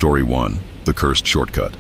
Story 1. The Cursed Shortcut.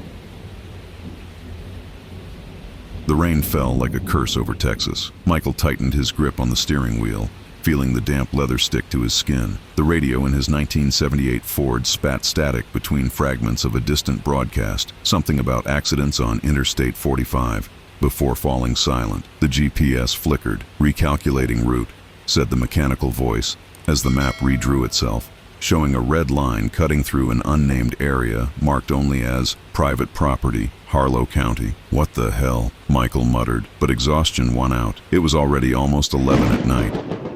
The rain fell like a curse over Texas. Michael tightened his grip on the steering wheel, feeling the damp leather stick to his skin. The radio in his 1978 Ford spat static between fragments of a distant broadcast, something about accidents on Interstate 45. Before falling silent, the GPS flickered. "Recalculating route," said the mechanical voice, as the map redrew itself, showing a red line cutting through an unnamed area marked only as private property, Harlow County. "What the hell?" Michael muttered, but exhaustion won out. It was already almost 11 at night,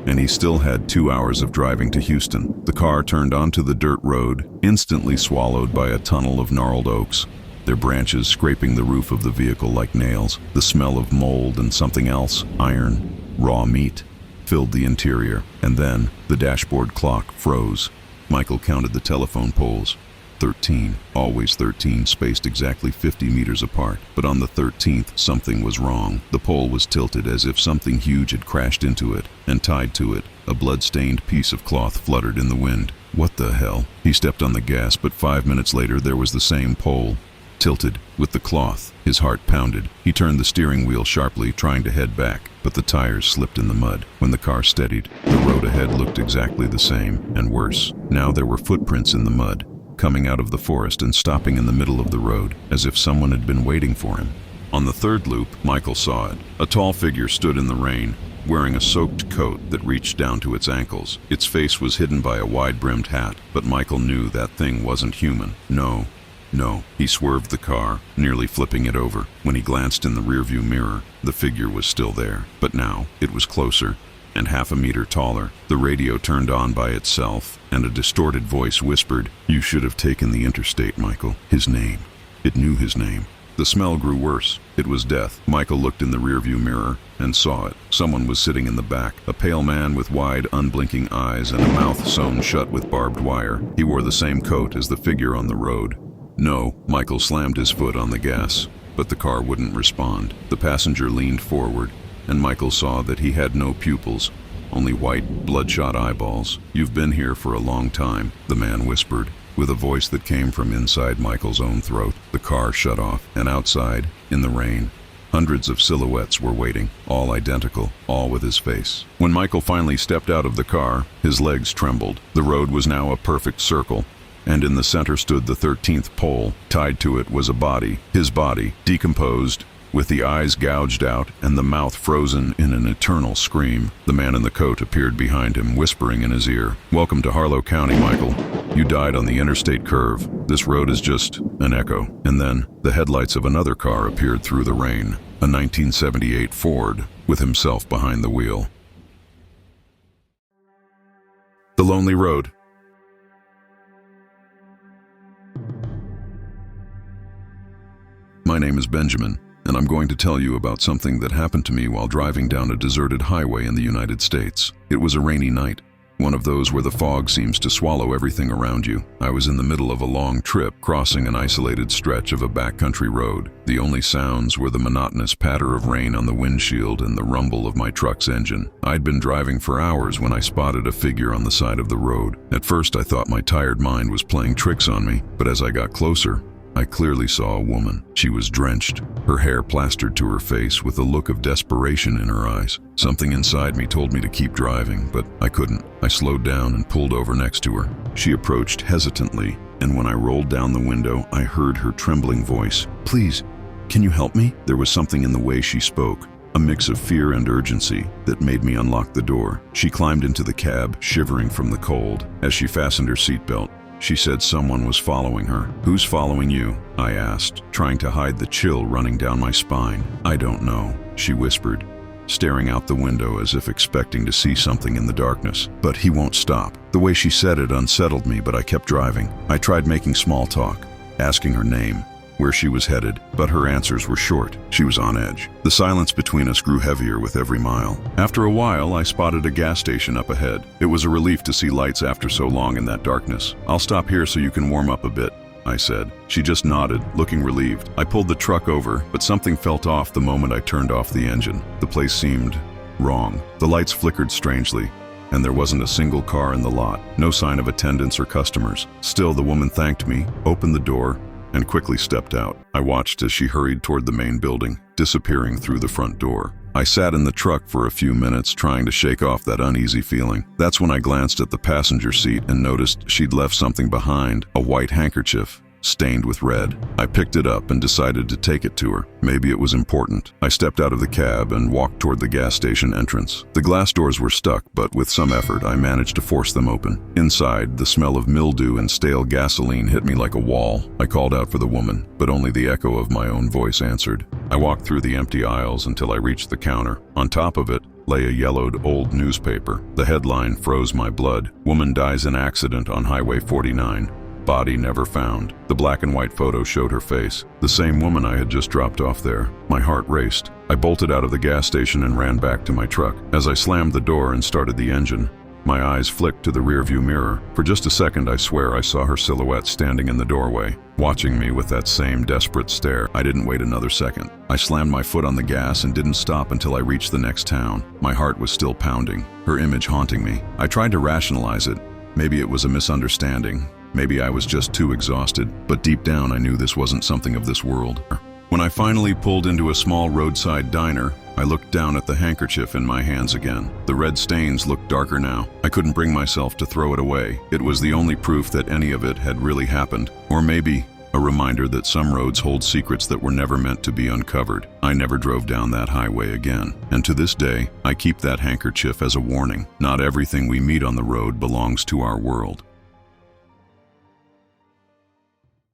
and he still had 2 hours of driving to Houston. The car turned onto the dirt road, instantly swallowed by a tunnel of gnarled oaks, their branches scraping the roof of the vehicle like nails. The smell of mold and something else, iron, raw meat, filled the interior, and then the dashboard clock froze. Michael counted the telephone poles. 13, always 13, spaced exactly 50 meters apart. But on the 13th, something was wrong. The pole was tilted as if something huge had crashed into it, and tied to it, a blood-stained piece of cloth fluttered in the wind. What the hell? He stepped on the gas, but 5 minutes later there was the same pole, tilted, with the cloth. His heart pounded. He turned the steering wheel sharply, trying to head back, but the tires slipped in the mud. When the car steadied, the road ahead looked exactly the same, and worse. Now there were footprints in the mud, coming out of the forest and stopping in the middle of the road, as if someone had been waiting for him. On the third loop, Michael saw it. A tall figure stood in the rain, wearing a soaked coat that reached down to its ankles. Its face was hidden by a wide-brimmed hat, but Michael knew that thing wasn't human. No. He swerved the car, nearly flipping it over. When he glanced in the rearview mirror, the figure was still there, but now it was closer and half a meter taller. The radio turned on by itself, and a distorted voice whispered, "You should have taken the interstate, Michael." His name. It knew his name. The smell grew worse. It was death. Michael looked in the rearview mirror and saw it. Someone was sitting in the back, a pale man with wide, unblinking eyes and a mouth sewn shut with barbed wire. He wore the same coat as the figure on the road. "No," Michael slammed his foot on the gas, but the car wouldn't respond. The passenger leaned forward, and Michael saw that he had no pupils, only white, bloodshot eyeballs. "You've been here for a long time," the man whispered, with a voice that came from inside Michael's own throat. The car shut off, and outside, in the rain, hundreds of silhouettes were waiting, all identical, all with his face. When Michael finally stepped out of the car, his legs trembled. The road was now a perfect circle, and in the center stood the 13th pole. Tied to it was a body, his body, decomposed, with the eyes gouged out and the mouth frozen in an eternal scream. The man in the coat appeared behind him, whispering in his ear, "Welcome to Harlow County, Michael. You died on the interstate curve. This road is just an echo." And then the headlights of another car appeared through the rain, a 1978 Ford, with himself behind the wheel. The Lonely Road. My name is Benjamin, and I'm going to tell you about something that happened to me while driving down a deserted highway in the United States. It was a rainy night, one of those where the fog seems to swallow everything around you. I was in the middle of a long trip, crossing an isolated stretch of a backcountry road. The only sounds were the monotonous patter of rain on the windshield and the rumble of my truck's engine. I'd been driving for hours when I spotted a figure on the side of the road. At first I thought my tired mind was playing tricks on me, but as I got closer, I clearly saw a woman. She was drenched, her hair plastered to her face with a look of desperation in her eyes. Something inside me told me to keep driving, but I couldn't. I slowed down and pulled over next to her. She approached hesitantly, and when I rolled down the window, I heard her trembling voice, "Please, can you help me?" There was something in the way she spoke, a mix of fear and urgency, that made me unlock the door. She climbed into the cab, shivering from the cold. As she fastened her seatbelt, she said someone was following her. "Who's following you?" I asked, trying to hide the chill running down my spine. "I don't know," she whispered, staring out the window as if expecting to see something in the darkness. "But he won't stop." The way she said it unsettled me, but I kept driving. I tried making small talk, asking her name, where she was headed, but her answers were short. She was on edge. The silence between us grew heavier with every mile. After a while, I spotted a gas station up ahead. It was a relief to see lights after so long in that darkness. "I'll stop here so you can warm up a bit," I said. She just nodded, looking relieved. I pulled the truck over, but something felt off the moment I turned off the engine. The place seemed wrong. The lights flickered strangely, and there wasn't a single car in the lot. No sign of attendants or customers. Still, the woman thanked me, opened the door, and quickly stepped out. I watched as she hurried toward the main building, disappearing through the front door. I sat in the truck for a few minutes trying to shake off that uneasy feeling. That's when I glanced at the passenger seat and noticed she'd left something behind, a white handkerchief, stained with red. I picked it up and decided to take it to her. Maybe it was important. I stepped out of the cab and walked toward the gas station entrance. The glass doors were stuck, but with some effort, I managed to force them open. Inside, the smell of mildew and stale gasoline hit me like a wall. I called out for the woman, but only the echo of my own voice answered. I walked through the empty aisles until I reached the counter. On top of it lay a yellowed old newspaper. The headline froze my blood. Woman dies in accident on Highway 49. Body never found. The black and white photo showed her face. The same woman I had just dropped off there. My heart raced. I bolted out of the gas station and ran back to my truck. As I slammed the door and started the engine, my eyes flicked to the rearview mirror. For just a second, I swear I saw her silhouette standing in the doorway, watching me with that same desperate stare. I didn't wait another second. I slammed my foot on the gas and didn't stop until I reached the next town. My heart was still pounding, her image haunting me. I tried to rationalize it. Maybe it was a misunderstanding. Maybe I was just too exhausted, but deep down I knew this wasn't something of this world. When I finally pulled into a small roadside diner, I looked down at the handkerchief in my hands again. The red stains looked darker now. I couldn't bring myself to throw it away. It was the only proof that any of it had really happened. Or maybe a reminder that some roads hold secrets that were never meant to be uncovered. I never drove down that highway again. And to this day, I keep that handkerchief as a warning. Not everything we meet on the road belongs to our world.